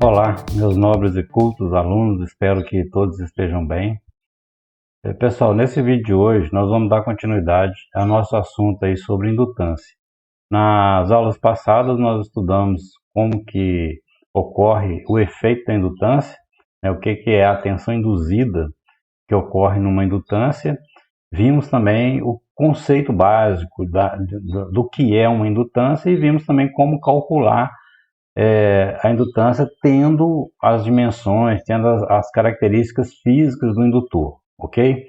Olá, meus nobres e cultos alunos, espero que todos estejam bem. Pessoal, nesse vídeo de hoje nós vamos dar continuidade ao nosso assunto aí sobre indutância. Nas aulas passadas nós estudamos como que ocorre o efeito da indutância, o que é a tensão induzida que ocorre numa indutância. Vimos também o conceito básico do que é uma indutância e vimos também como calcular a indutância tendo as dimensões, tendo as características físicas do indutor, ok?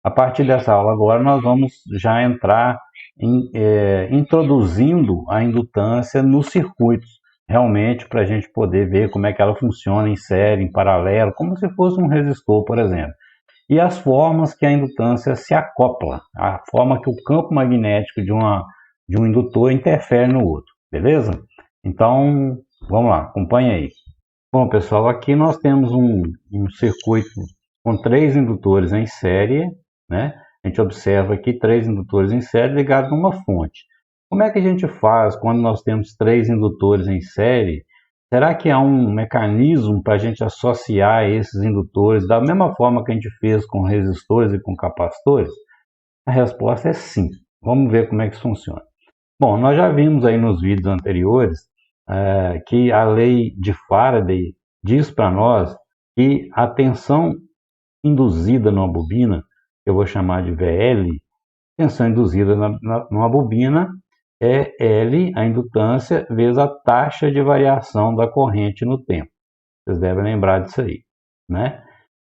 A partir dessa aula agora nós vamos já entrar introduzindo a indutância nos circuitos, realmente para a gente poder ver como é que ela funciona em série, em paralelo, como se fosse um resistor, por exemplo. E as formas que a indutância se acopla, a forma que o campo magnético de um indutor interfere no outro, beleza? Então, vamos lá, acompanha aí. Bom, pessoal, aqui nós temos um circuito com 3 indutores em série, né? A gente observa aqui 3 indutores em série ligados a uma fonte. Como é que a gente faz quando nós temos 3 indutores em série? Será que há um mecanismo para a gente associar esses indutores da mesma forma que a gente fez com resistores e com capacitores? A resposta é sim. Vamos ver como é que isso funciona. Bom, nós já vimos aí nos vídeos anteriores que a lei de Faraday diz para nós que a tensão induzida numa bobina, que eu vou chamar de VL, tensão induzida numa bobina é L, a indutância, vezes a taxa de variação da corrente no tempo. Vocês devem lembrar disso aí, né?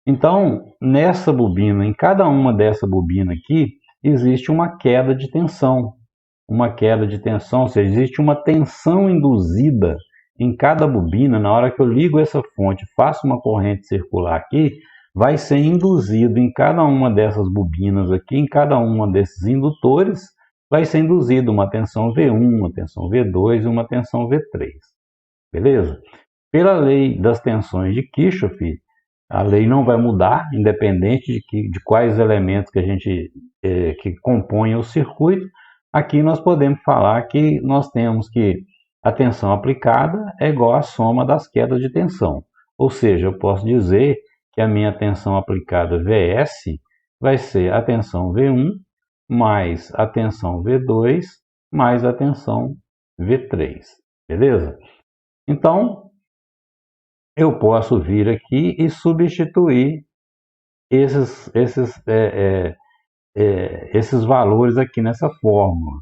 Então, nessa bobina, em cada uma dessa bobina aqui, existe uma queda de tensão. Uma queda de tensão, ou seja, existe uma tensão induzida em cada bobina. Na hora que eu ligo essa fonte, faço uma corrente circular aqui, vai ser induzido em cada uma dessas bobinas aqui, em cada uma desses indutores, vai ser induzida uma tensão V1, uma tensão V2 e uma tensão V3. Beleza? Pela lei das tensões de Kirchhoff, a lei não vai mudar, independente de quais elementos que compõem o circuito. Aqui nós podemos falar que nós temos que a tensão aplicada é igual à soma das quedas de tensão. Ou seja, eu posso dizer que a minha tensão aplicada Vs vai ser a tensão V1 mais a tensão V2 mais a tensão V3. Beleza? Então, eu posso vir aqui e substituir esses valores aqui nessa fórmula,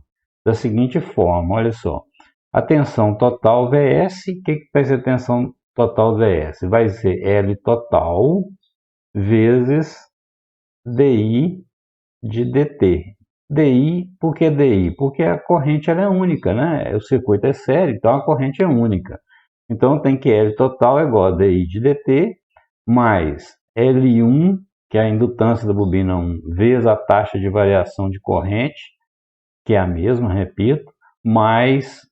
da seguinte forma, olha só, a tensão total Vs, o que vai ser a tensão total Vs? Vai ser L total vezes DI de dt. DI, por que DI? Porque a corrente ela é única, né? O circuito é sério, então a corrente é única. Então tem que L total é igual a DI de dt mais L1, que é a indutância da bobina 1, vezes a taxa de variação de corrente, que é a mesma, repito, mais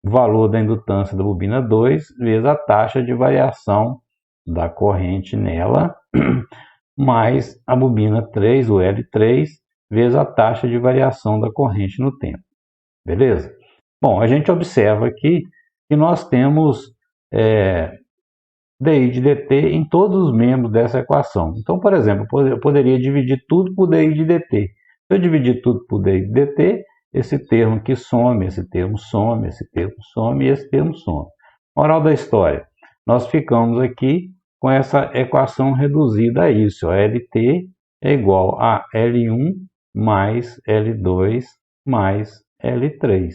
o valor da indutância da bobina 2, vezes a taxa de variação da corrente nela, mais a bobina 3, o L3, vezes a taxa de variação da corrente no tempo. Beleza? Bom, a gente observa aqui que nós temos DI de dt em todos os membros dessa equação. Então, por exemplo, eu poderia dividir tudo por DI de dt. Se eu dividir tudo por DI de dt, esse termo aqui some, esse termo some, esse termo some e esse termo some. Moral da história, nós ficamos aqui com essa equação reduzida a isso. A LT é igual a L1 mais L2 mais L3.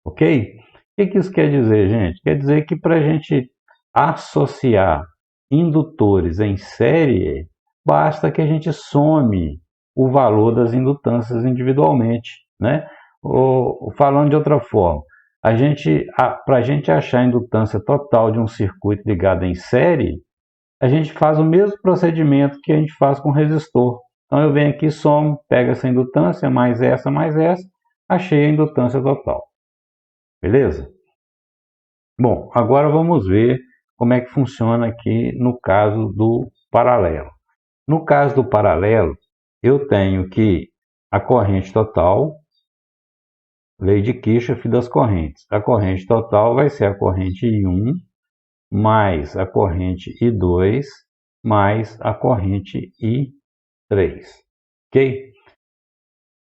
Ok? O que isso quer dizer, gente? Quer dizer que para a gente associar indutores em série, basta que a gente some o valor das indutâncias individualmente, né? Ou, falando de outra forma, para a gente achar a indutância total de um circuito ligado em série, a gente faz o mesmo procedimento que a gente faz com resistor. Então eu venho aqui, somo, pego essa indutância, mais essa, achei a indutância total. Beleza? Bom, agora vamos ver como é que funciona aqui no caso do paralelo. No caso do paralelo, eu tenho que a corrente total, lei de Kirchhoff das correntes. A corrente total vai ser a corrente I1 mais a corrente I2 mais a corrente I3. Ok?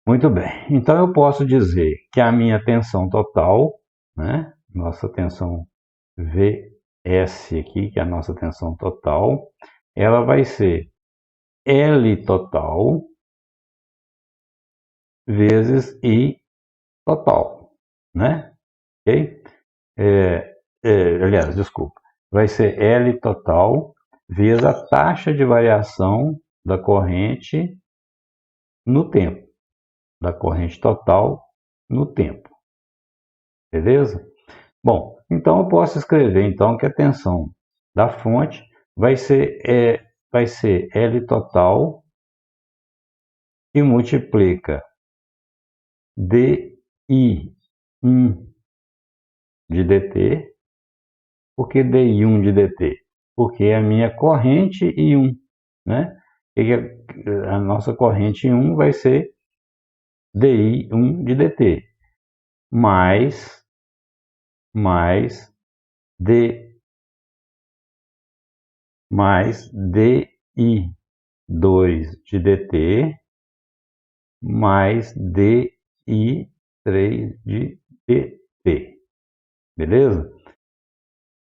Muito bem. Então eu posso dizer que a minha tensão total, né? Nossa tensão Vs aqui, que é a nossa tensão total, ela vai ser L total vezes I total, né? Ok? Aliás, desculpa, vai ser L total vezes a taxa de variação da corrente no tempo, da corrente total no tempo, beleza? Bom, então eu posso escrever então que a tensão da fonte vai ser L total que multiplica DI1 de dt. Por que DI1 de dt? Porque é a minha corrente I1, né? E a nossa corrente I1 vai ser DI1 de dt, mais D, mais DI2 de dt, mais DI3 de dt. Beleza?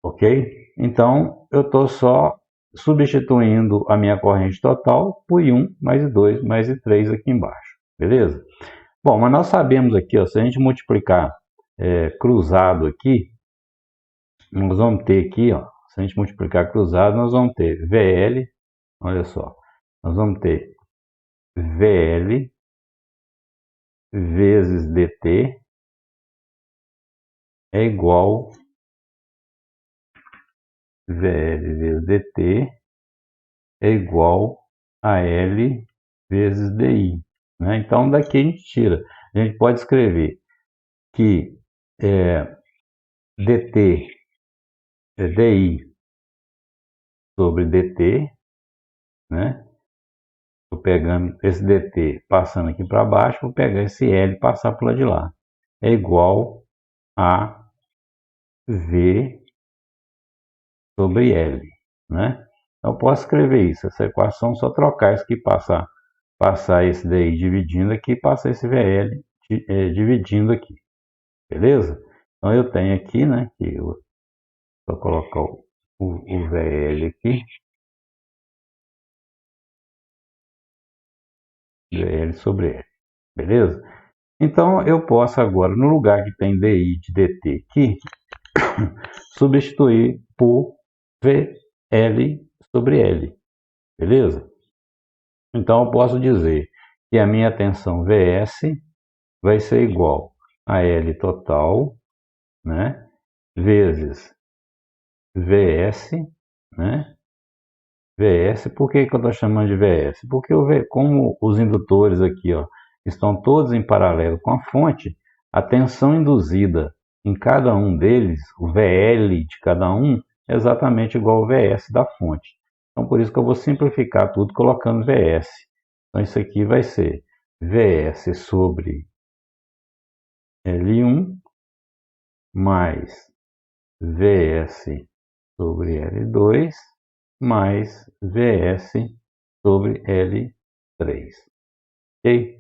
Ok? Então, eu estou só substituindo a minha corrente total por I1 mais I2 mais I3 aqui embaixo. Beleza? Bom, mas nós sabemos aqui, ó, se a gente multiplicar cruzado aqui, nós vamos ter aqui, ó, se a gente multiplicar cruzado, nós vamos ter VL, olha só, nós vamos ter VL vezes DT é igual VL vezes DT é igual a L vezes DI. Né? Então, daqui a gente tira. A gente pode escrever que DT é DI sobre DT, né? Estou pegando esse DT passando aqui para baixo, vou pegar esse L e passar para o lado de lá. É igual a V sobre L, né? Então, eu posso escrever isso, essa equação, só trocar isso aqui, passar esse daí dividindo aqui, passar esse VL dividindo aqui, beleza? Então, eu tenho aqui, né, que eu vou colocar o VL aqui, VL sobre L, beleza? Então, eu posso agora, no lugar que tem DI de DT aqui, substituir por VL sobre L, beleza? Então, eu posso dizer que a minha tensão Vs vai ser igual a L total, né, vezes Vs, né? Vs, por que que eu estou chamando de Vs? Porque como os indutores aqui, ó, estão todos em paralelo com a fonte, a tensão induzida em cada um deles, o VL de cada um, é exatamente igual ao Vs da fonte. Então, por isso que eu vou simplificar tudo colocando Vs. Então, isso aqui vai ser Vs sobre L1 mais Vs sobre L2 mais Vs sobre L3. Ok?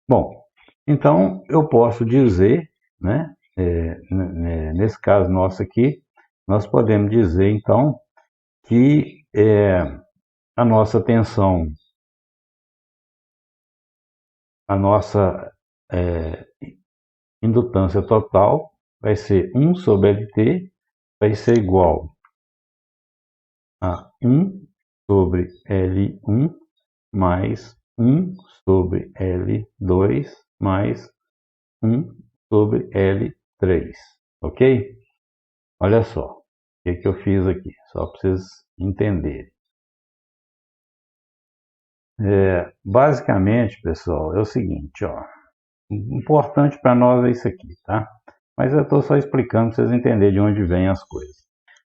Bom, então eu posso dizer, né, nesse caso nosso aqui, nós podemos dizer então que a nossa tensão, a nossa indutância total vai ser 1 sobre LT, vai ser igual a 1 sobre L1 mais 1 sobre L2 mais 1 sobre L3, ok? Olha só, o que eu fiz aqui, só para vocês entenderem. Basicamente, pessoal, é o seguinte, ó, importante para nós é isso aqui, tá? Mas eu estou só explicando para vocês entenderem de onde vêm as coisas.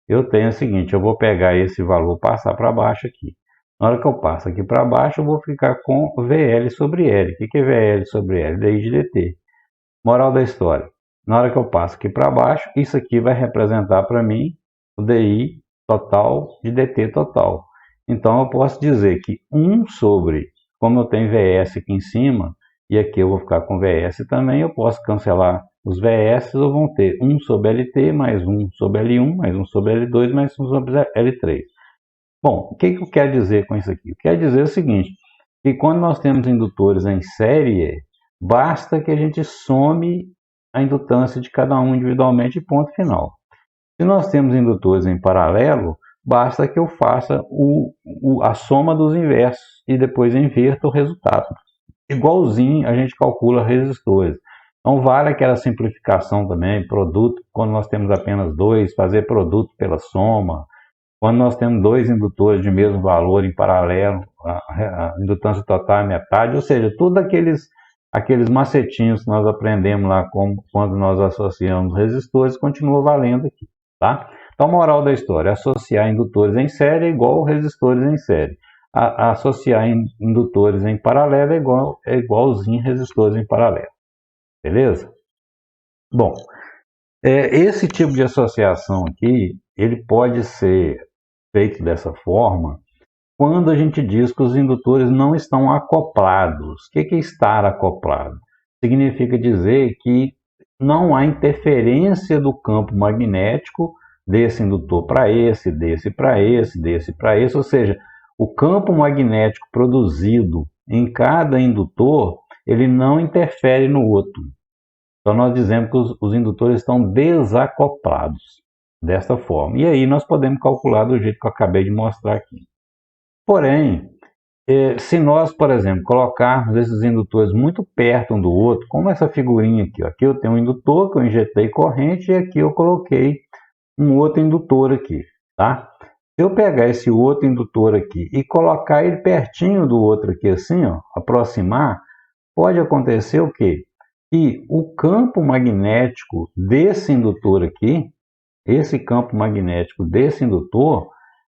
Eu tenho o seguinte, eu vou pegar esse valor, passar para baixo aqui. Na hora que eu passo aqui para baixo, eu vou ficar com VL sobre L. O que é VL sobre L? Daí de dt. Moral da história. Na hora que eu passo aqui para baixo, isso aqui vai representar para mim o DI total de DT total. Então eu posso dizer que 1 sobre, como eu tenho VS aqui em cima, e aqui eu vou ficar com VS também, eu posso cancelar os VS, eu vou ter 1 sobre LT, mais 1 sobre L1, mais 1 sobre L2, mais 1 sobre L3. Bom, o que eu quero dizer com isso aqui? Eu quero dizer o seguinte, que quando nós temos indutores em série, basta que a gente some a indutância de cada um individualmente e ponto final. Se nós temos indutores em paralelo, basta que eu faça a soma dos inversos e depois inverta o resultado. Igualzinho a gente calcula resistores. Então vale aquela simplificação também, produto, quando nós temos apenas dois, fazer produto pela soma. Quando nós temos dois indutores de mesmo valor em paralelo, a indutância total é metade, ou seja, tudo aqueles macetinhos que nós aprendemos lá quando nós associamos resistores, continua valendo aqui, tá? Então, moral da história, associar indutores em série é igual resistores em série. Associar indutores em paralelo é igualzinho resistores em paralelo, beleza? Bom, esse tipo de associação aqui, ele pode ser feito dessa forma quando a gente diz que os indutores não estão acoplados. O que é estar acoplado? Significa dizer que não há interferência do campo magnético desse indutor para esse, desse para esse, desse para esse, ou seja, o campo magnético produzido em cada indutor, ele não interfere no outro. Então nós dizemos que os indutores estão desacoplados desta forma. E aí nós podemos calcular do jeito que eu acabei de mostrar aqui. Porém, se nós, por exemplo, colocarmos esses indutores muito perto um do outro, como essa figurinha aqui, ó. Aqui eu tenho um indutor que eu injetei corrente e aqui eu coloquei um outro indutor aqui, tá? Se eu pegar esse outro indutor aqui e colocar ele pertinho do outro aqui assim, ó, aproximar, pode acontecer o quê? Que o campo magnético desse indutor aqui, esse campo magnético desse indutor,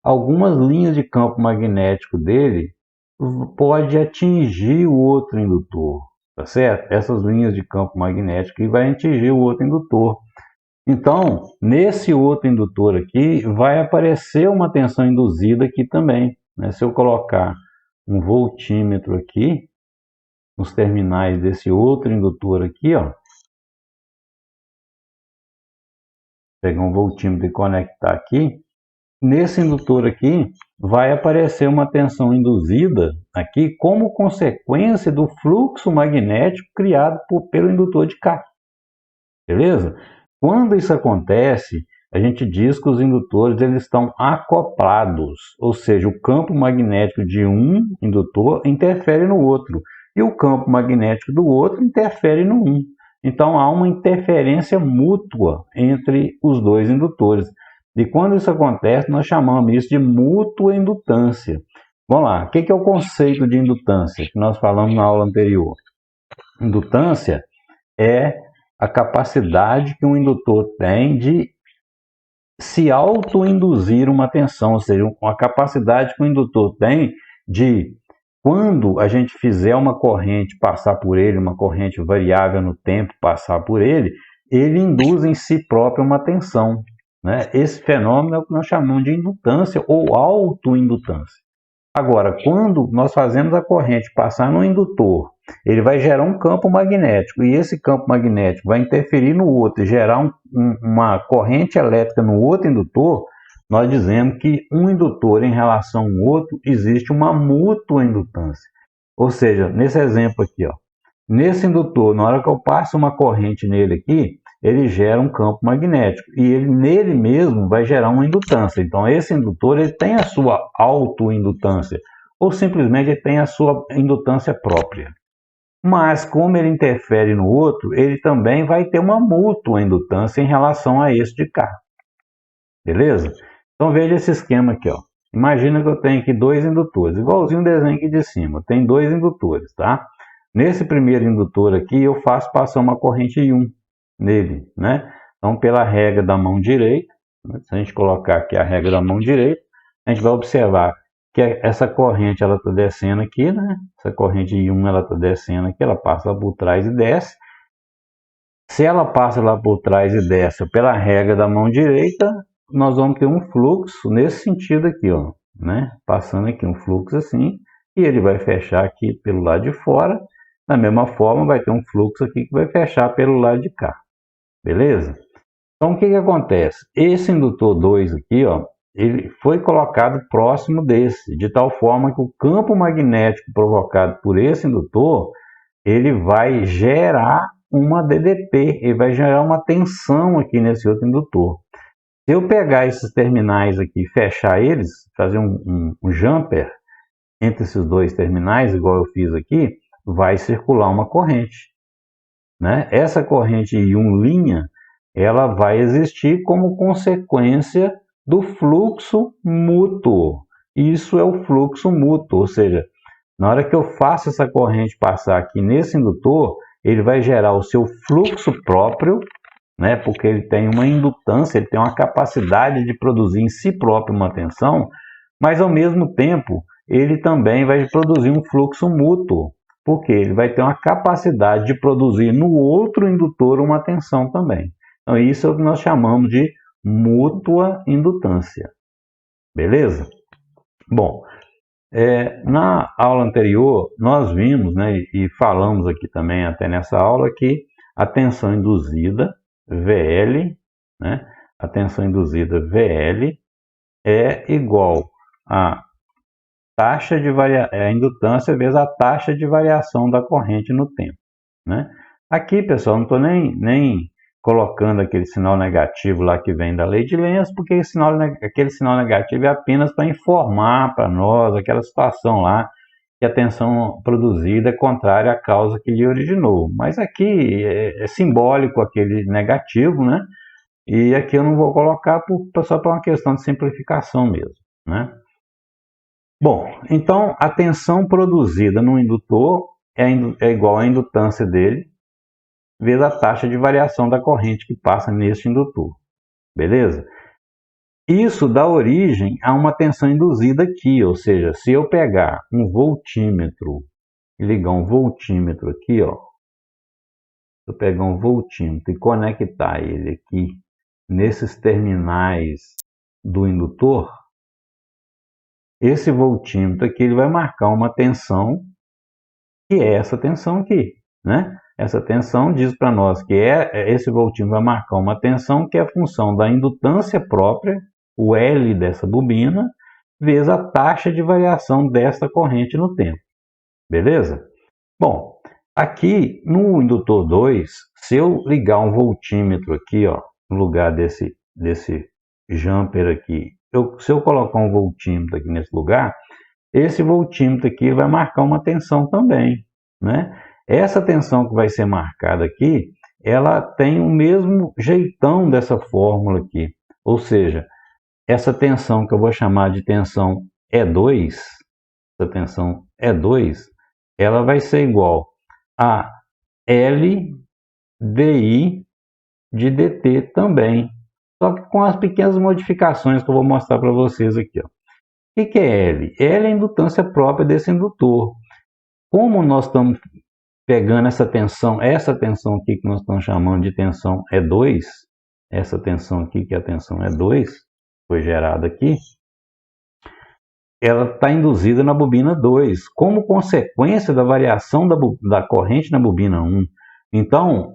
algumas linhas de campo magnético dele pode atingir o outro indutor, tá certo? Essas linhas de campo magnético vai atingir o outro indutor. Então, nesse outro indutor aqui, vai aparecer uma tensão induzida aqui também, né? Se eu colocar um voltímetro aqui, nos terminais desse outro indutor aqui, ó, pegar um voltímetro e conectar aqui, nesse indutor aqui vai aparecer uma tensão induzida aqui como consequência do fluxo magnético criado pelo indutor de cá, beleza? Quando isso acontece, a gente diz que os indutores eles estão acoplados, ou seja, o campo magnético de um indutor interfere no outro e o campo magnético do outro interfere no um. Então há uma interferência mútua entre os dois indutores. E quando isso acontece, nós chamamos isso de mútua indutância. Vamos lá, o que é o conceito de indutância que nós falamos na aula anterior? Indutância é a capacidade que um indutor tem de se auto-induzir uma tensão, ou seja, a capacidade que o indutor tem de, quando a gente fizer uma corrente passar por ele, uma corrente variável no tempo passar por ele induz em si próprio uma tensão, né? Esse fenômeno é o que nós chamamos de indutância ou autoindutância. Agora, quando nós fazemos a corrente passar no indutor, ele vai gerar um campo magnético e esse campo magnético vai interferir no outro e gerar uma corrente elétrica no outro indutor, nós dizemos que um indutor em relação ao outro existe uma mútua indutância. Ou seja, nesse exemplo aqui, ó, nesse indutor, na hora que eu passo uma corrente nele aqui, ele gera um campo magnético e ele nele mesmo vai gerar uma indutância. Então esse indutor ele tem a sua autoindutância ou simplesmente ele tem a sua indutância própria. Mas como ele interfere no outro, ele também vai ter uma mútua indutância em relação a esse de cá. Beleza? Então veja esse esquema aqui, ó. Imagina que eu tenho aqui dois indutores, igualzinho o desenho aqui de cima. Tem dois indutores, tá? Nesse primeiro indutor aqui eu faço passar uma corrente I1 nele, né? Então pela regra da mão direita, né? Se a gente colocar aqui a regra da mão direita, a gente vai observar que essa corrente ela está descendo aqui, né? Essa corrente I1 ela está descendo aqui, ela passa lá por trás e desce. Se ela passa lá por trás e desce pela regra da mão direita, nós vamos ter um fluxo nesse sentido aqui, ó, né? Passando aqui um fluxo assim, e ele vai fechar aqui pelo lado de fora. Da mesma forma, vai ter um fluxo aqui que vai fechar pelo lado de cá, beleza? Então, o que acontece? Esse indutor 2 aqui, ó, ele foi colocado próximo desse, de tal forma que o campo magnético provocado por esse indutor, ele vai gerar uma DDP, ele vai gerar uma tensão aqui nesse outro indutor. Se eu pegar esses terminais aqui e fechar eles, fazer um jumper entre esses dois terminais, igual eu fiz aqui, vai circular uma corrente, né? Essa corrente I1', ela vai existir como consequência do fluxo mútuo. Isso é o fluxo mútuo, ou seja, na hora que eu faço essa corrente passar aqui nesse indutor, ele vai gerar o seu fluxo próprio, né? Porque ele tem uma indutância, ele tem uma capacidade de produzir em si próprio uma tensão, mas ao mesmo tempo ele também vai produzir um fluxo mútuo, porque ele vai ter uma capacidade de produzir no outro indutor uma tensão também. Então isso é o que nós chamamos de mútua indutância. Beleza? Bom, na aula anterior nós vimos, né, e falamos aqui também até nessa aula, que a tensão induzida, VL, né, a tensão induzida VL é igual a taxa de a indutância vezes a taxa de variação da corrente no tempo, né? Aqui, pessoal, não estou nem colocando aquele sinal negativo lá que vem da lei de Lenz, porque aquele sinal negativo é apenas para informar para nós aquela situação lá que a tensão produzida é contrária à causa que lhe originou. Mas aqui é simbólico aquele negativo, né? E aqui eu não vou colocar só para uma questão de simplificação mesmo, né? Bom, então a tensão produzida no indutor é igual à indutância dele vezes a taxa de variação da corrente que passa neste indutor, beleza? Isso dá origem a uma tensão induzida aqui, ou seja, se eu pegar um voltímetro e ligar um voltímetro aqui, ó, se eu pegar um voltímetro e conectar ele aqui nesses terminais do indutor, esse voltímetro aqui ele vai marcar uma tensão que é essa tensão aqui, né? Essa tensão diz para nós que esse voltímetro vai marcar uma tensão que é a função da indutância própria, o L dessa bobina, vezes a taxa de variação desta corrente no tempo. Beleza? Bom, aqui no indutor 2, se eu ligar um voltímetro aqui, ó, no lugar desse jumper aqui, se eu colocar um voltímetro aqui nesse lugar, esse voltímetro aqui vai marcar uma tensão também, né? Essa tensão que vai ser marcada aqui, ela tem o mesmo jeitão dessa fórmula aqui, ou seja, essa tensão que eu vou chamar de tensão E2, essa tensão E2, ela vai ser igual a L dI de dt também, só que com as pequenas modificações que eu vou mostrar para vocês aqui, ó. O que é L? L é a indutância própria desse indutor. Como nós estamos pegando essa tensão aqui que nós estamos chamando de tensão E2, essa tensão aqui que é a tensão E2, foi gerada aqui, ela está induzida na bobina 2, como consequência da variação da corrente na bobina 1. Então,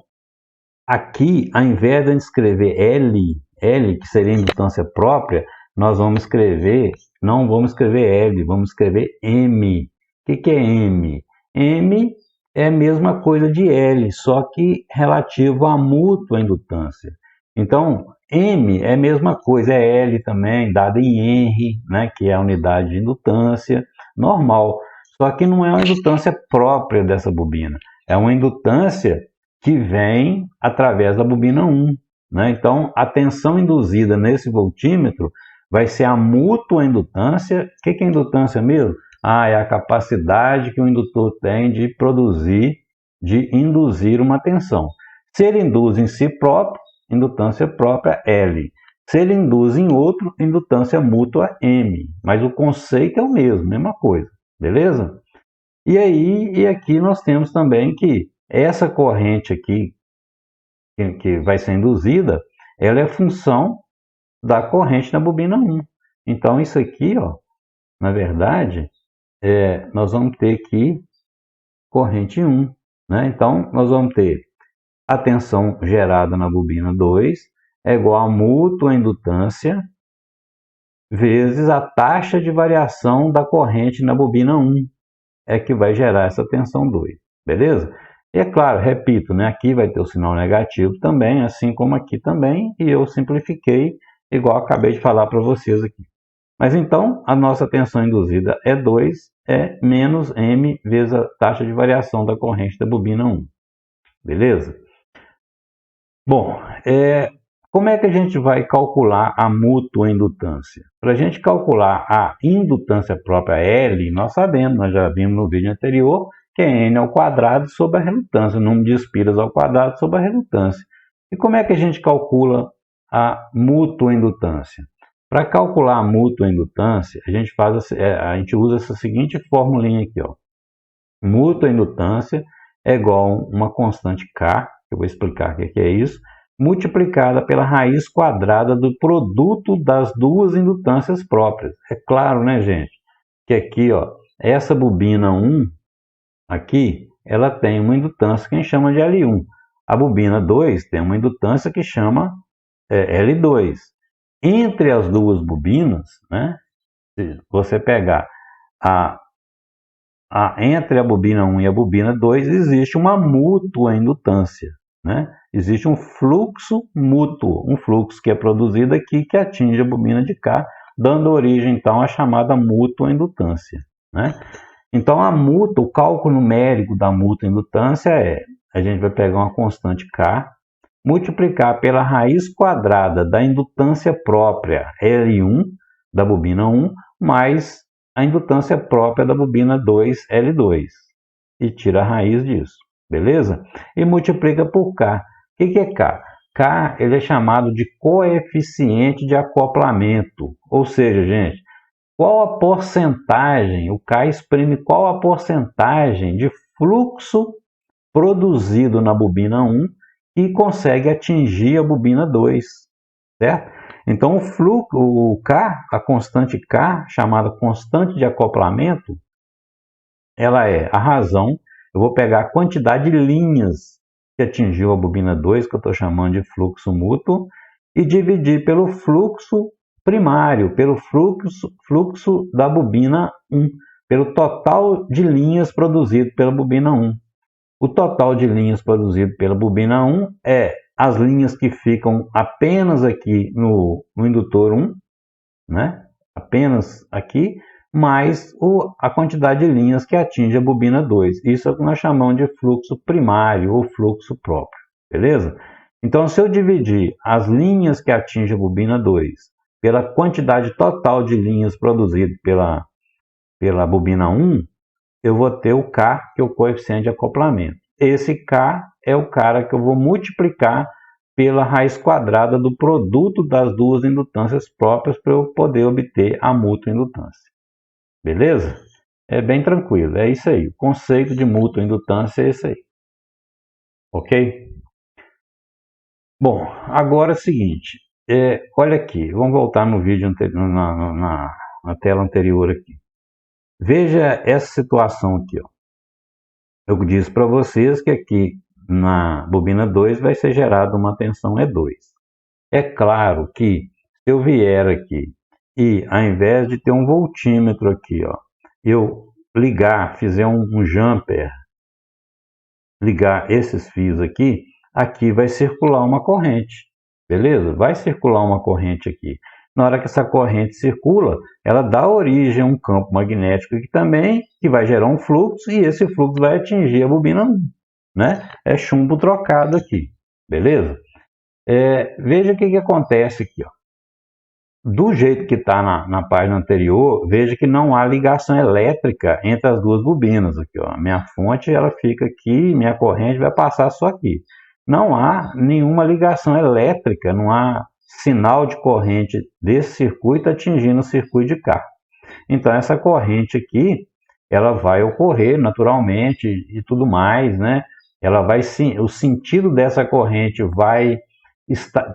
aqui, ao invés de escrever L, que seria a indutância própria, nós vamos escrever, não vamos escrever L, vamos escrever M. O que é M? M é a mesma coisa de L, só que relativo à mútua indutância. Então, M é a mesma coisa, é L também, dada em Henry, né, que é a unidade de indutância normal. Só que não é uma indutância própria dessa bobina, é uma indutância que vem através da bobina 1. Né? Então, a tensão induzida nesse voltímetro vai ser a mútua indutância. O que é indutância mesmo? É a capacidade que o indutor tem de produzir, de induzir uma tensão. Se ele induz em si próprio, indutância própria L. Se ele induz em outro, indutância mútua M. Mas o conceito é o mesmo, mesma coisa. Beleza? E aqui nós temos também que essa corrente aqui, que vai ser induzida, ela é função da corrente na bobina 1. Então, isso aqui, ó, na verdade, nós vamos ter aqui corrente 1. Né? Então, nós vamos ter a tensão gerada na bobina 2 é igual a mútua indutância vezes a taxa de variação da corrente na bobina 1, é que vai gerar essa tensão 2, beleza? E é claro, repito, né, aqui vai ter o sinal negativo também, assim como aqui também, e eu simplifiquei, igual acabei de falar para vocês aqui. Mas então, a nossa tensão induzida é 2, é menos M vezes a taxa de variação da corrente da bobina 1, beleza? Bom, como é que a gente vai calcular a mútua indutância? Para a gente calcular a indutância própria L, nós sabemos, nós já vimos no vídeo anterior, que é N ao quadrado sobre a relutância, o número de espiras ao quadrado sobre a relutância. E como é que a gente calcula a mútua indutância? Para calcular a mútua indutância, a gente usa essa seguinte formulinha aqui, ó. Mútua indutância é igual a uma constante K, eu vou explicar o que é isso, multiplicada pela raiz quadrada do produto das duas indutâncias próprias. É claro, né, gente, que aqui, ó, essa bobina 1, aqui, ela tem uma indutância que a gente chama de L1. A bobina 2 tem uma indutância que chama L2. Entre as duas bobinas, né, se você pegar entre a bobina 1 e a bobina 2, existe uma mútua indutância. Né? Existe um fluxo mútuo, um fluxo que é produzido aqui que atinge a bobina de cá, dando origem então à chamada mútua indutância. Né? Então o cálculo numérico da mútua indutância a gente vai pegar uma constante K, multiplicar pela raiz quadrada da indutância própria L1 da bobina 1, mais a indutância própria da bobina 2, L2, e tira a raiz disso. Beleza? E multiplica por K. O que é K? K ele é chamado de coeficiente de acoplamento. Ou seja, gente, qual a porcentagem, o K exprime qual a porcentagem de fluxo produzido na bobina 1 que consegue atingir a bobina 2. Certo? Então, o K, a constante K, chamada constante de acoplamento, ela é a razão. Eu vou pegar a quantidade de linhas que atingiu a bobina 2, que eu estou chamando de fluxo mútuo, e dividir pelo fluxo primário, pelo fluxo da bobina 1, pelo total de linhas produzido pela bobina 1. O total de linhas produzido pela bobina 1 é as linhas que ficam apenas aqui no indutor 1, né? Apenas aqui, mais a quantidade de linhas que atinge a bobina 2. Isso é o que nós chamamos de fluxo primário ou fluxo próprio, beleza? Então, se eu dividir as linhas que atingem a bobina 2 pela quantidade total de linhas produzidas pela bobina 1, eu vou ter o K, que é o coeficiente de acoplamento. Esse K é o cara que eu vou multiplicar pela raiz quadrada do produto das duas indutâncias próprias para eu poder obter a mútua indutância. Beleza? É bem tranquilo, é isso aí. O conceito de mútua indutância é esse aí. Ok? Bom, agora é o seguinte. Olha aqui, vamos voltar no vídeo na tela anterior aqui. Veja essa situação aqui. Ó. Eu disse para vocês que aqui na bobina 2 vai ser gerada uma tensão E2. É claro que se eu vier aqui e ao invés de ter um voltímetro aqui, ó, eu fizer um jumper, ligar esses fios aqui, aqui vai circular uma corrente, beleza? Vai circular uma corrente aqui. Na hora que essa corrente circula, ela dá origem a um campo magnético aqui também, que vai gerar um fluxo, e esse fluxo vai atingir a bobina 1, né? É chumbo trocado aqui, beleza? Veja o que acontece aqui, ó. Do jeito que está na página anterior, veja que não há ligação elétrica entre as duas bobinas. Aqui, ó. Minha fonte ela fica aqui, minha corrente vai passar só aqui. Não há nenhuma ligação elétrica, não há sinal de corrente desse circuito atingindo o circuito de cá. Então essa corrente aqui, ela vai ocorrer naturalmente e tudo mais, né? O sentido dessa corrente vai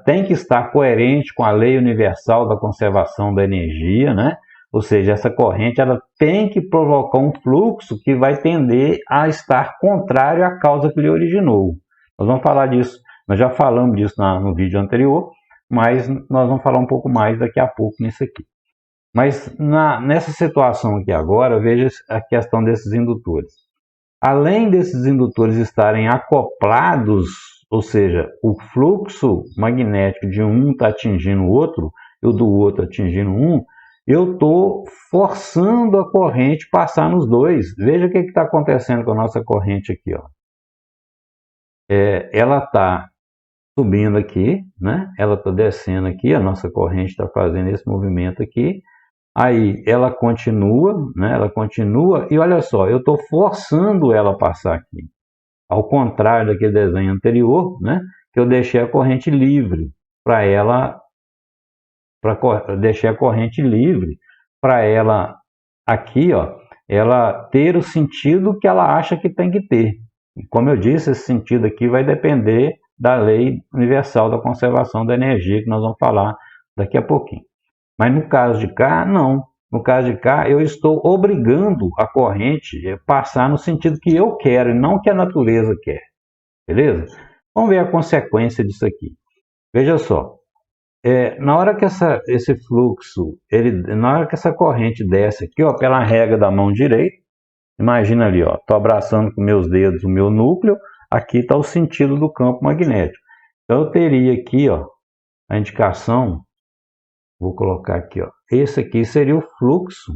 tem que estar coerente com a lei universal da conservação da energia, né? Ou seja, essa corrente ela tem que provocar um fluxo que vai tender a estar contrário à causa que lhe originou. Nós vamos falar disso, nós já falamos disso no vídeo anterior, mas nós vamos falar um pouco mais daqui a pouco nisso aqui. Mas nessa situação aqui agora, veja a questão desses indutores. Além desses indutores estarem acoplados, ou seja, o fluxo magnético de um está atingindo o outro, e o do outro atingindo um, eu estou forçando a corrente passar nos dois. Veja o que está acontecendo com a nossa corrente aqui. Ó. Ela está subindo aqui, né? Ela está descendo aqui, a nossa corrente está fazendo esse movimento aqui. Aí ela continua, né? Ela continua e olha só, eu estou forçando ela a passar aqui. Ao contrário daquele desenho anterior, né? Que eu deixei a corrente livre para ela, deixei a corrente livre para ela aqui, ó, ela ter o sentido que ela acha que tem que ter. E como eu disse, esse sentido aqui vai depender da lei universal da conservação da energia que nós vamos falar daqui a pouquinho. Mas no caso de cá, não. No caso de cá, eu estou obrigando a corrente a passar no sentido que eu quero e não que a natureza quer. Beleza? Vamos ver a consequência disso aqui. Veja só. Na hora que esse fluxo, na hora que essa corrente desce aqui, ó, pela régua da mão direita, imagina ali, ó, estou abraçando com meus dedos o meu núcleo, aqui está o sentido do campo magnético. Então eu teria aqui, ó, a indicação. Vou colocar aqui, ó. Esse aqui seria o fluxo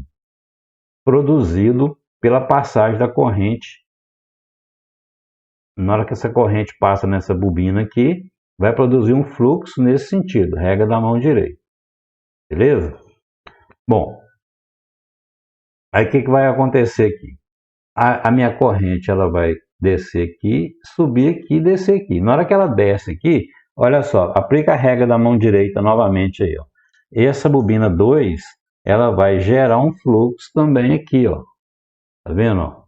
produzido pela passagem da corrente. Na hora que essa corrente passa nessa bobina aqui, vai produzir um fluxo nesse sentido, régua da mão direita. Beleza? Bom, aí o que vai acontecer aqui? A minha corrente ela vai descer aqui, subir aqui e descer aqui. Na hora que ela desce aqui, olha só, aplica a régua da mão direita novamente aí, ó. Essa bobina 2, ela vai gerar um fluxo também aqui, ó. Tá vendo? Ó?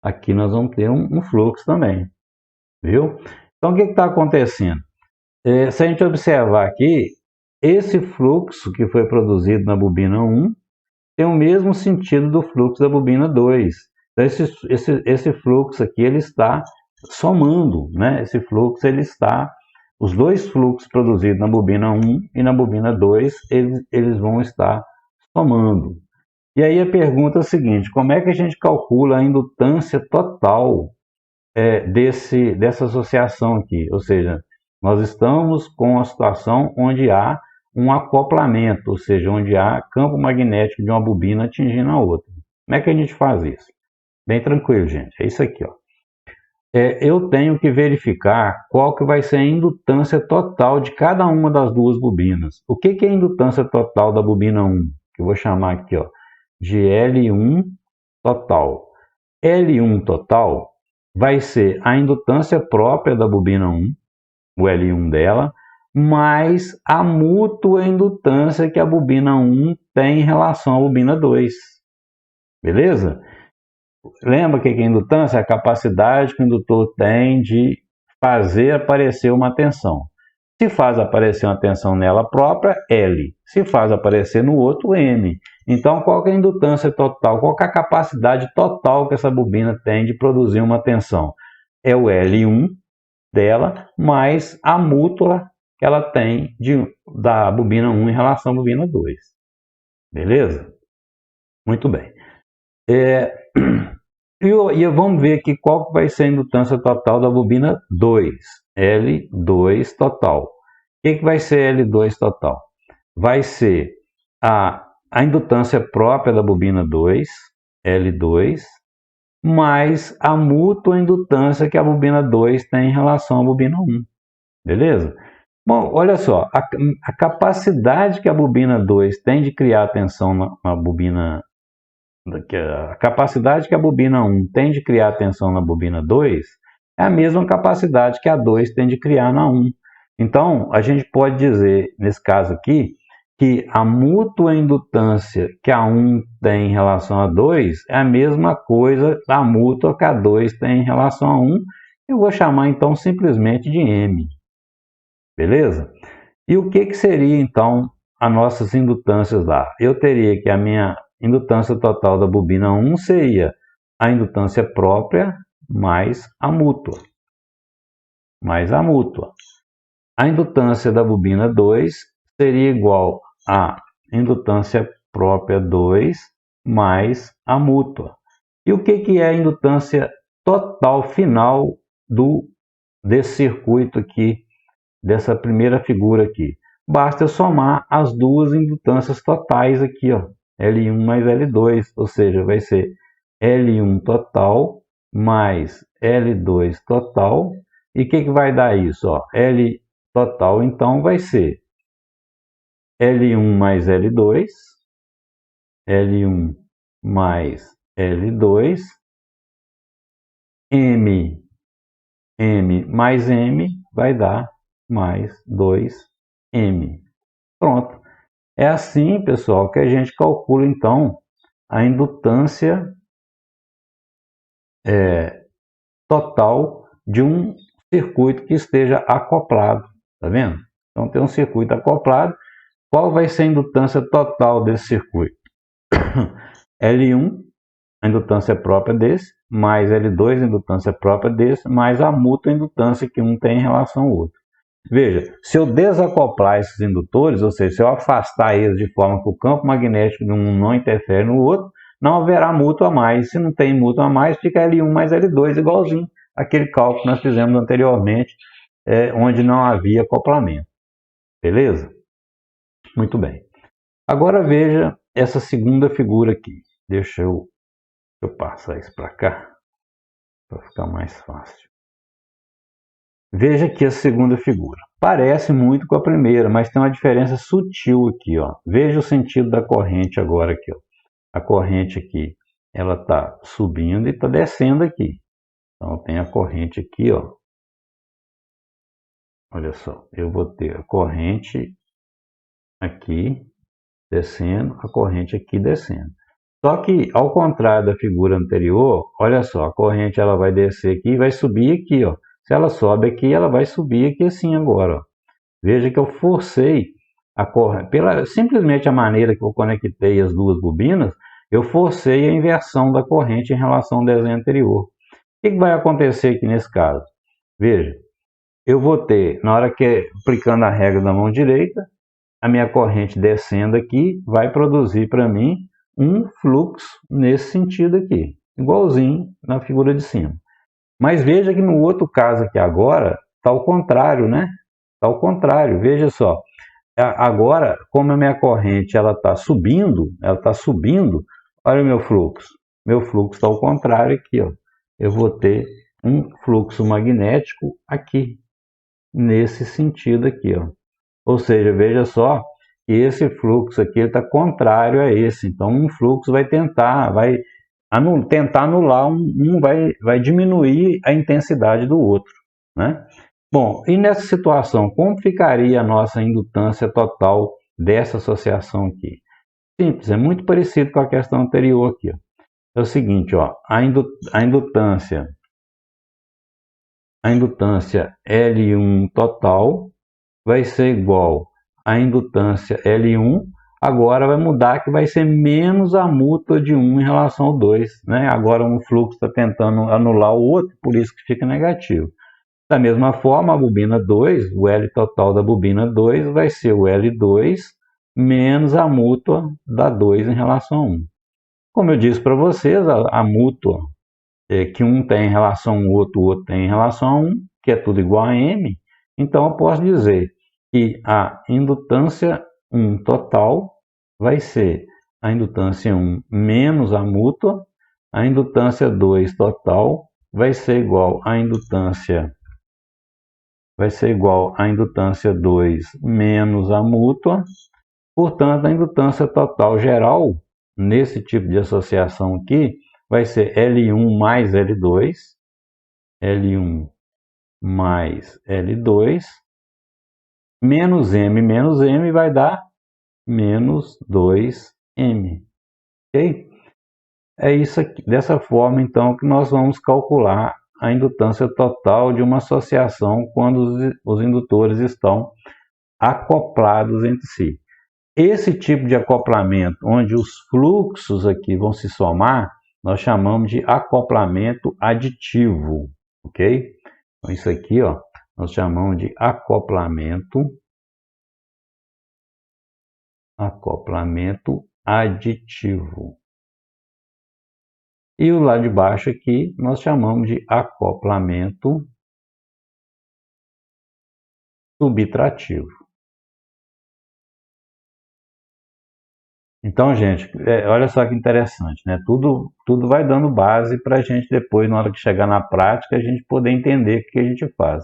Aqui nós vamos ter um fluxo também, viu? Então, o que está acontecendo? Se a gente observar aqui, esse fluxo que foi produzido na bobina 1 tem o mesmo sentido do fluxo da bobina 2. Então, esse fluxo aqui, ele está somando, né? Esse fluxo, ele está... Os dois fluxos produzidos na bobina 1 e na bobina 2, eles vão estar somando. E aí a pergunta é a seguinte, como é que a gente calcula a indutância total dessa associação aqui? Ou seja, nós estamos com a situação onde há um acoplamento, ou seja, onde há campo magnético de uma bobina atingindo a outra. Como é que a gente faz isso? Bem tranquilo, gente. É isso aqui, ó. Eu tenho que verificar qual que vai ser a indutância total de cada uma das duas bobinas. O que é a indutância total da bobina 1? Que eu vou chamar aqui, ó, de L1 total. L1 total vai ser a indutância própria da bobina 1, o L1 dela, mais a mútua indutância que a bobina 1 tem em relação à bobina 2. Beleza? Lembra que a indutância é a capacidade que o indutor tem de fazer aparecer uma tensão. Se faz aparecer uma tensão nela própria, L. Se faz aparecer no outro, M. Então, qual que é a indutância total? Qual que é a capacidade total que essa bobina tem de produzir uma tensão? É o L1 dela, mais a mútua que ela tem da bobina 1 em relação à bobina 2. Beleza? Muito bem. E vamos ver aqui qual vai ser a indutância total da bobina 2, L2 total. O que vai ser L2 total? Vai ser a indutância própria da bobina 2, L2, mais a mútua indutância que a bobina 2 tem em relação à bobina 1. Beleza? Bom, olha só, a capacidade que a bobina 2 tem de criar tensão na bobina... A capacidade que a bobina 1 tem de criar tensão na bobina 2 é a mesma capacidade que a 2 tem de criar na 1. Então, a gente pode dizer, nesse caso aqui, que a mútua indutância que a 1 tem em relação a 2 é a mesma coisa da mútua que a 2 tem em relação a 1. Eu vou chamar, então, simplesmente de M. beleza? E o que seria então as nossas indutâncias lá? Eu teria que a minha indutância total da bobina 1 seria a indutância própria mais a mútua. A indutância da bobina 2 seria igual a indutância própria 2 mais a mútua. E o que é a indutância total final desse circuito aqui, dessa primeira figura aqui? Basta eu somar as duas indutâncias totais aqui, ó, L1 mais L2, ou seja, vai ser L1 total mais L2 total. E o que vai dar isso? Ó? L total, então, vai ser L1 mais L2, L1 mais L2, M mais M vai dar mais 2M. Pronto. É assim, pessoal, que a gente calcula, então, a indutância total de um circuito que esteja acoplado. Tá vendo? Então, tem um circuito acoplado. Qual vai ser a indutância total desse circuito? L1, a indutância própria desse, mais L2, a indutância própria desse, mais a mútua indutância que um tem em relação ao outro. Veja, se eu desacoplar esses indutores, ou seja, se eu afastar eles de forma que o campo magnético de um não interfere no outro, não haverá mútua a mais. Se não tem mútua a mais, fica L1 mais L2 igualzinho àquele cálculo que nós fizemos anteriormente, onde não havia acoplamento. Beleza? Muito bem. Agora veja essa segunda figura aqui. Deixa eu passar isso para cá, para ficar mais fácil. Veja aqui a segunda figura. Parece muito com a primeira, mas tem uma diferença sutil aqui, ó. Veja o sentido da corrente agora aqui, ó. A corrente aqui, ela está subindo e está descendo aqui. Então tem a corrente aqui, ó. Olha só, eu vou ter a corrente aqui descendo, a corrente aqui descendo. Só que, ao contrário da figura anterior, olha só, a corrente ela vai descer aqui e vai subir aqui, ó. Se ela sobe aqui, ela vai subir aqui assim agora, ó. Veja que eu forcei a corrente, simplesmente a maneira que eu conectei as duas bobinas, eu forcei a inversão da corrente em relação ao desenho anterior. O que vai acontecer aqui nesse caso? Veja, eu vou ter, na hora que aplicando a regra da mão direita, a minha corrente descendo aqui vai produzir para mim um fluxo nesse sentido aqui, igualzinho na figura de cima. Mas veja que no outro caso aqui agora, está ao contrário, né? Está ao contrário, veja só. Agora, como a minha corrente ela está subindo, olha o meu fluxo. Meu fluxo está ao contrário aqui, ó. Eu vou ter um fluxo magnético aqui, nesse sentido aqui, ó. Ou seja, veja só que esse fluxo aqui está contrário a esse. Então, um fluxo vai tentar anular vai diminuir a intensidade do outro, né? Bom, e nessa situação, como ficaria a nossa indutância total dessa associação aqui? Simples, é muito parecido com a questão anterior aqui, ó. É o seguinte, ó, a indutância L1 total vai ser igual à indutância L1, agora vai mudar que vai ser menos a mútua de 1 em relação ao 2, né? Agora um fluxo está tentando anular o outro, por isso que fica negativo. Da mesma forma, a bobina 2, o L total da bobina 2 vai ser o L2 menos a mútua da 2 em relação a 1. Como eu disse para vocês, a mútua que um tem em relação ao outro, o outro tem em relação a 1, que é tudo igual a M, então eu posso dizer que a indutância 1 total vai ser a indutância 1 menos a mútua, a indutância 2 total vai ser igual à indutância 2 menos a mútua. Portanto, a indutância total geral, nesse tipo de associação aqui, vai ser L1 mais L2, L1 mais L2, menos M vai dar menos 2M. Ok? É isso aqui, dessa forma, então, que nós vamos calcular a indutância total de uma associação quando os indutores estão acoplados entre si. Esse tipo de acoplamento, onde os fluxos aqui vão se somar, nós chamamos de acoplamento aditivo, ok? Então isso aqui, ó, nós chamamos de acoplamento aditivo. E o lado de baixo aqui nós chamamos de acoplamento subtrativo. Então, gente, olha só que interessante, né? Tudo vai dando base para a gente depois, na hora que chegar na prática, a gente poder entender o que a gente faz.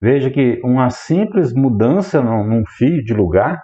Veja que uma simples mudança num fio de lugar,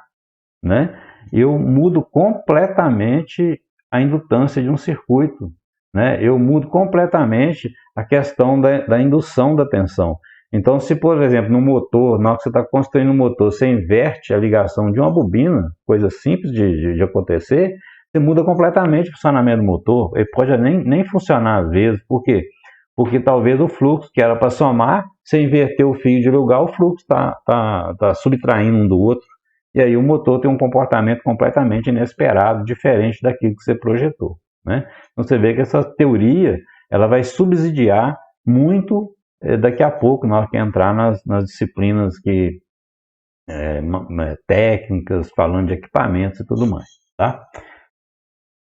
né? Eu mudo completamente a indutância de um circuito, né? Eu mudo completamente a questão da indução da tensão. Então, se, por exemplo, no motor, na hora que você está construindo um motor, você inverte a ligação de uma bobina, coisa simples de acontecer, você muda completamente o funcionamento do motor. Ele pode nem funcionar às vezes. Por quê? Porque talvez o fluxo que era para somar, você inverteu o fio de lugar, o fluxo está subtraindo um do outro. E aí o motor tem um comportamento completamente inesperado, diferente daquilo que você projetou, né? Então você vê que essa teoria ela vai subsidiar muito daqui a pouco, na hora que entrar nas disciplinas técnicas, falando de equipamentos e tudo mais, tá?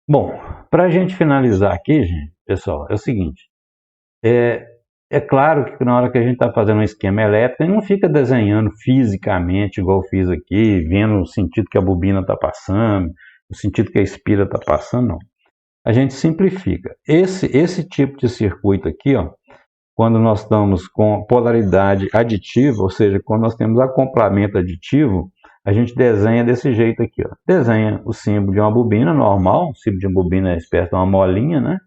Bom, para a gente finalizar aqui, gente, pessoal, é o seguinte, é claro que na hora que a gente está fazendo um esquema elétrico, a gente não fica desenhando fisicamente, igual eu fiz aqui, vendo o sentido que a bobina está passando, o sentido que a espira está passando, não. A gente simplifica. Esse tipo de circuito aqui, ó, quando nós estamos com polaridade aditiva, ou seja, quando nós temos acoplamento aditivo, a gente desenha desse jeito aqui, ó. Desenha o símbolo de uma bobina normal, o símbolo de uma bobina é uma espécie de uma molinha, né?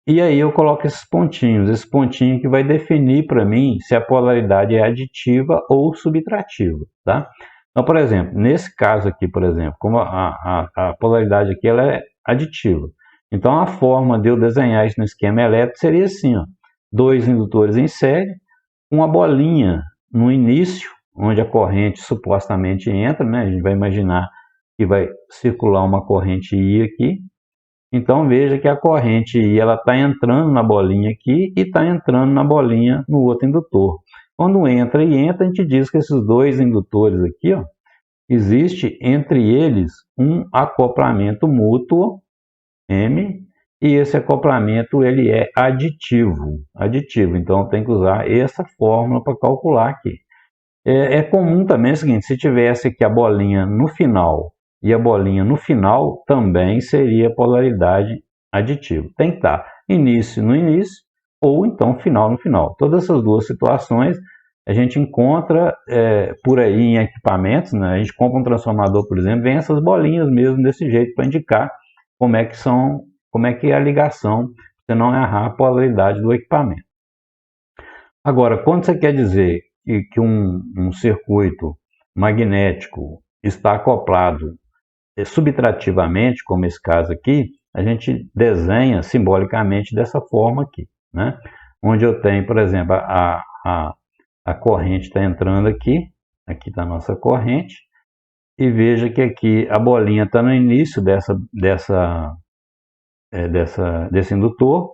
E aí eu coloco esses pontinhos, esse pontinho que vai definir para mim se a polaridade é aditiva ou subtrativa, tá? Então, por exemplo, nesse caso aqui, por exemplo, como a polaridade aqui ela é aditiva, então a forma de eu desenhar isso no esquema elétrico seria assim, ó, dois indutores em série, uma bolinha no início, onde a corrente supostamente entra, né? A gente vai imaginar que vai circular uma corrente I aqui. Então veja que a corrente I ela está entrando na bolinha aqui e está entrando na bolinha no outro indutor. Quando entra e entra, a gente diz que esses dois indutores aqui, ó, existe entre eles um acoplamento mútuo, M, e esse acoplamento ele é aditivo. Então tem que usar essa fórmula para calcular aqui. É comum também o seguinte, se tivesse aqui a bolinha no final e a bolinha no final, também seria polaridade aditiva. Tem que estar início no início ou então final no final. Todas essas duas situações a gente encontra por aí em equipamentos, né? A gente compra um transformador, por exemplo, vem essas bolinhas mesmo desse jeito para indicar como é que é a ligação, para você não errar a polaridade do equipamento. Agora, quando você quer dizer que um circuito magnético está acoplado subtrativamente, como esse caso aqui, a gente desenha simbolicamente dessa forma aqui, né? Onde eu tenho, por exemplo, a corrente está entrando aqui está a nossa corrente, e veja que aqui a bolinha está no início desse indutor,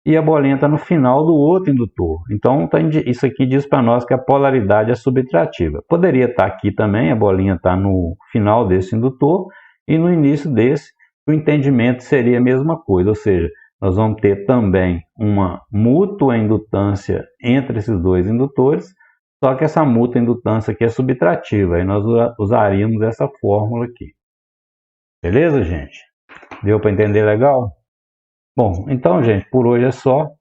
e a bolinha está no final do outro indutor. Então, isso aqui diz para nós que a polaridade é subtrativa. Poderia estar aqui também, a bolinha está no final desse indutor, e no início desse, o entendimento seria a mesma coisa, ou seja, nós vamos ter também uma mútua indutância entre esses dois indutores, só que essa mútua indutância aqui é subtrativa, aí nós usaríamos essa fórmula aqui. Beleza, gente? Deu para entender legal? Bom, então, gente, por hoje é só.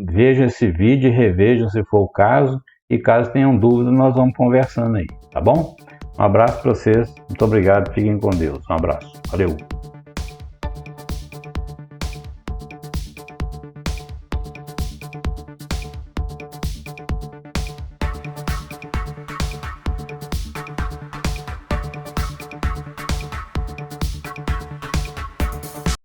Vejam esse vídeo e revejam se for o caso, e caso tenham dúvidas, nós vamos conversando aí, tá bom? Um abraço para vocês, muito obrigado, fiquem com Deus, um abraço, valeu!